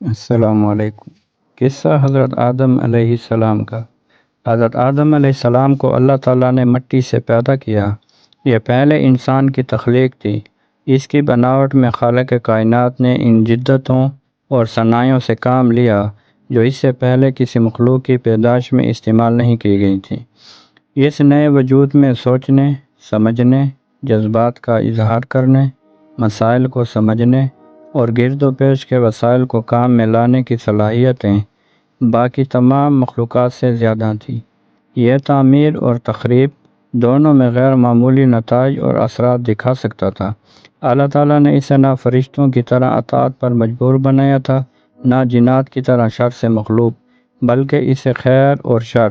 السلام علیکم۔ قصہ حضرت آدم علیہ السلام کا۔ حضرت آدم علیہ السلام کو اللہ تعالیٰ نے مٹی سے پیدا کیا۔ یہ پہلے انسان کی تخلیق تھی۔ اس کی بناوٹ میں خالق کائنات نے ان جدتوں اور صنائعوں سے کام لیا جو اس سے پہلے کسی مخلوق کی پیدائش میں استعمال نہیں کی گئی تھی۔ اس نئے وجود میں سوچنے، سمجھنے، جذبات کا اظہار کرنے، مسائل کو سمجھنے اور گرد و پیش کے وسائل کو کام میں لانے کی صلاحیتیں باقی تمام مخلوقات سے زیادہ تھیں۔ یہ تعمیر اور تخریب دونوں میں غیر معمولی نتائج اور اثرات دکھا سکتا تھا۔ اللہ تعالیٰ نے اسے نہ فرشتوں کی طرح اطاعت پر مجبور بنایا تھا، نہ جنات کی طرح شر سے مخلوق، بلکہ اسے خیر اور شر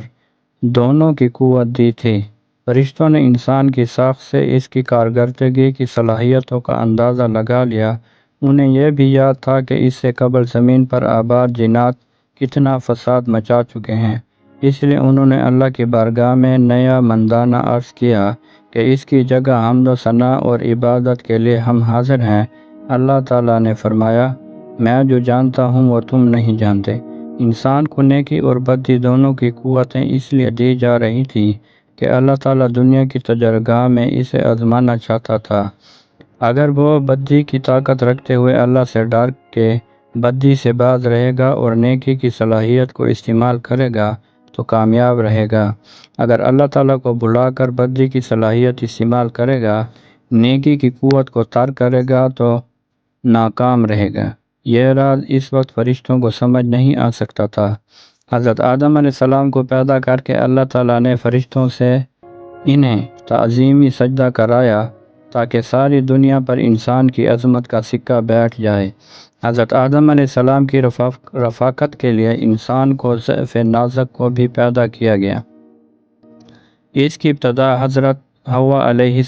دونوں کی قوت دی تھی۔ فرشتوں نے انسان کی ساخت سے اس کی کارکردگی کی صلاحیتوں کا اندازہ لگا لیا۔ انہیں یہ بھی یاد تھا کہ اس سے قبل زمین پر آباد جنات کتنا فساد مچا چکے ہیں، اس لیے انہوں نے اللہ کی بارگاہ میں نیا مندانہ عرض کیا کہ اس کی جگہ حمد و ثناء اور عبادت کے لیے ہم حاضر ہیں۔ اللہ تعالیٰ نے فرمایا، میں جو جانتا ہوں وہ تم نہیں جانتے۔ انسان کو نیکی اور بدی دونوں کی قوتیں اس لیے دی جا رہی تھی کہ اللہ تعالیٰ دنیا کی تجرگاہ میں اسے آزمانا چاہتا تھا۔ اگر وہ بدی کی طاقت رکھتے ہوئے اللہ سے ڈر کے بدی سے باز رہے گا اور نیکی کی صلاحیت کو استعمال کرے گا تو کامیاب رہے گا۔ اگر اللہ تعالیٰ کو بھلا کر بدی کی صلاحیت استعمال کرے گا، نیکی کی قوت کو ترک کرے گا تو ناکام رہے گا۔ یہ راز اس وقت فرشتوں کو سمجھ نہیں آ سکتا تھا۔ حضرت آدم علیہ السلام کو پیدا کر کے اللہ تعالیٰ نے فرشتوں سے انہیں تعظیمی سجدہ کرایا تاکہ ساری دنیا پر انسان کی عظمت کا سکہ بیٹھ جائے۔ حضرت آدم علیہ السلام کی رفاقت کے لیے انسان کو ضعف نازک کو بھی پیدا کیا گیا۔ اس کی ابتدا حضرت حوا علیہ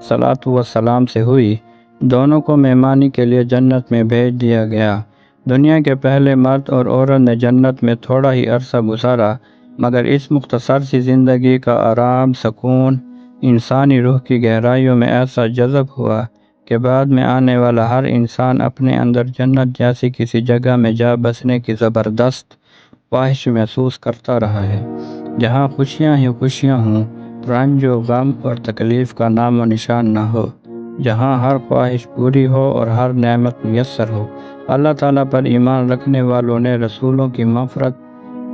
السلام سے ہوئی۔ دونوں کو مہمانی کے لیے جنت میں بھیج دیا گیا۔ دنیا کے پہلے مرد اور عورت نے جنت میں تھوڑا ہی عرصہ گزارا، مگر اس مختصر سی زندگی کا آرام، سکون انسانی روح کی گہرائیوں میں ایسا جذب ہوا کہ بعد میں آنے والا ہر انسان اپنے اندر جنت جیسی کسی جگہ میں جا بسنے کی زبردست خواہش محسوس کرتا رہا ہے، جہاں خوشیاں ہی خوشیاں ہوں، رنج و غم اور تکلیف کا نام و نشان نہ ہو، جہاں ہر خواہش پوری ہو اور ہر نعمت میسر ہو۔ اللہ تعالیٰ پر ایمان رکھنے والوں نے رسولوں کی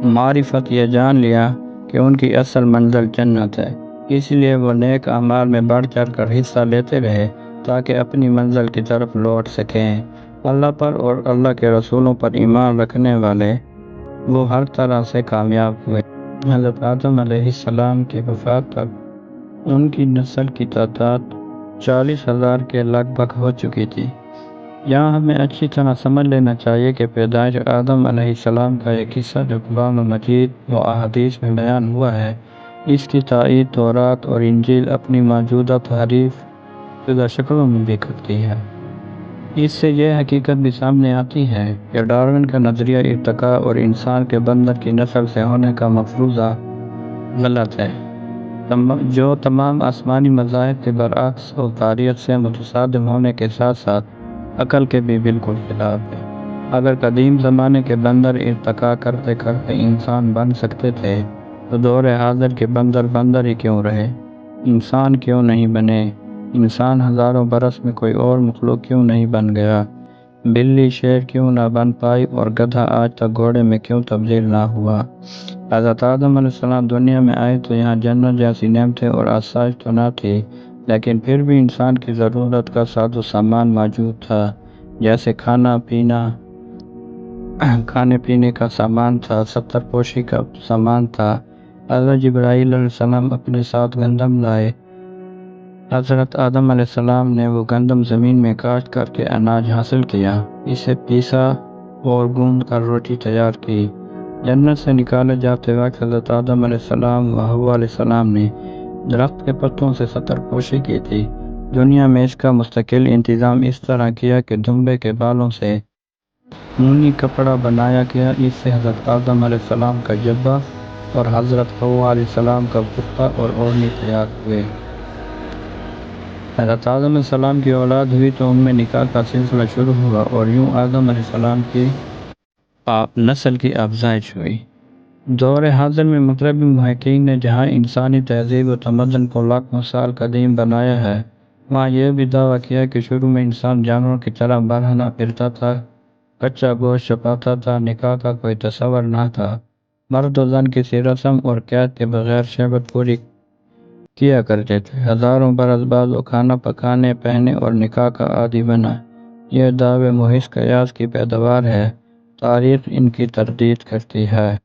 معرفت یہ جان لیا کہ ان کی اصل منزل جنت ہے، اس لیے وہ نیک اعمال میں بڑھ چڑھ کر حصہ لیتے رہے تاکہ اپنی منزل کی طرف لوٹ سکیں۔ اللہ پر اور اللہ کے رسولوں پر ایمان رکھنے والے وہ ہر طرح سے کامیاب ہوئے۔ حضرت آدم علیہ السلام کی وفات تک ان کی نسل کی تعداد 40,000 کے لگ بھگ ہو چکی تھی۔ یہاں ہمیں اچھی طرح سمجھ لینا چاہیے کہ پیدائش آدم علیہ السلام کا یہ قصہ جو قرآن مجید و احادیث میں بیان ہوا ہے، اس کی تائید تورات اور انجیل اپنی موجودہ تحریف شدہ شکلوں میں بھی کرتی ہے۔ اس سے یہ حقیقت بھی سامنے آتی ہے کہ ڈارون کا نظریہ ارتقاء اور انسان کے بندر کی نسل سے ہونے کا مفروضہ غلط ہے، جو تمام آسمانی مذاہب کے برعکس اور تاریخ سے متصادم ہونے کے ساتھ ساتھ عقل کے بھی بالکل خلاف ہے۔ اگر قدیم زمانے کے بندر ارتقاء کرتے کرتے انسان بن سکتے تھے تو دور حاضر کے بندر ہی کیوں رہے؟ انسان کیوں نہیں بنے؟ انسان ہزاروں برس میں کوئی اور مخلوق کیوں نہیں بن گیا؟ بلی شیر کیوں نہ بن پائی اور گدھا آج تک گھوڑے میں کیوں تبدیل نہ ہوا؟ حضرت آدم علیہ السلام دنیا میں آئے تو یہاں جنت جیسی نعمتیں اور آسائش تو نہ تھی، لیکن پھر بھی انسان کی ضرورت کا ساز و سامان موجود تھا، جیسے کھانے پینے کا سامان تھا، ستر پوشی کا سامان تھا۔ حضرت جبرائیل علیہ السلام اپنے ساتھ گندم لائے۔ حضرت آدم علیہ السلام نے وہ گندم زمین میں کاشت کر کے اناج حاصل کیا، اسے پیسا اور گوندھ کر روٹی تیار کی۔ جنت سے نکالے جاتے وقت حضرت آدم علیہ السلام و حوا علیہ السلام نے درخت کے پتوں سے ستر پوشی کی تھی۔ دنیا میں اس کا مستقل انتظام اس طرح کیا کہ دمبے کے بالوں سے اونی کپڑا بنایا گیا، اس سے حضرت آدم علیہ السلام کا جبہ اور حضرت حوا علیہ السلام کا کرتا اور اوڑھنی تیار ہوئے۔ حضرت آدم علیہ السلام کی اولاد ہوئی تو ان میں نکاح کا سلسلہ شروع ہوا، اور یوں آدم علیہ السلام کی نسل کی افزائش ہوئی۔ دور حاضر میں مغربی محققین نے جہاں انسانی تہذیب و تمدن کو لاکھوں سال قدیم بنایا ہے، وہاں یہ بھی دعویٰ کیا کہ شروع میں انسان جانوروں کی طرح برہنہ پھرتا تھا، کچا گوشت چھپاتا تھا، نکاح کا کوئی تصور نہ تھا، مرد و زن کسی رسم اور قید کے بغیر شہوت پوری کیا کرتے تھے، ہزاروں برس بعد وہ کھانا پکانے، پہننے اور نکاح کا عادی بنا۔ یہ دعوے محض قیاس کی پیداوار ہے، تاریخ ان کی تردید کرتی ہے۔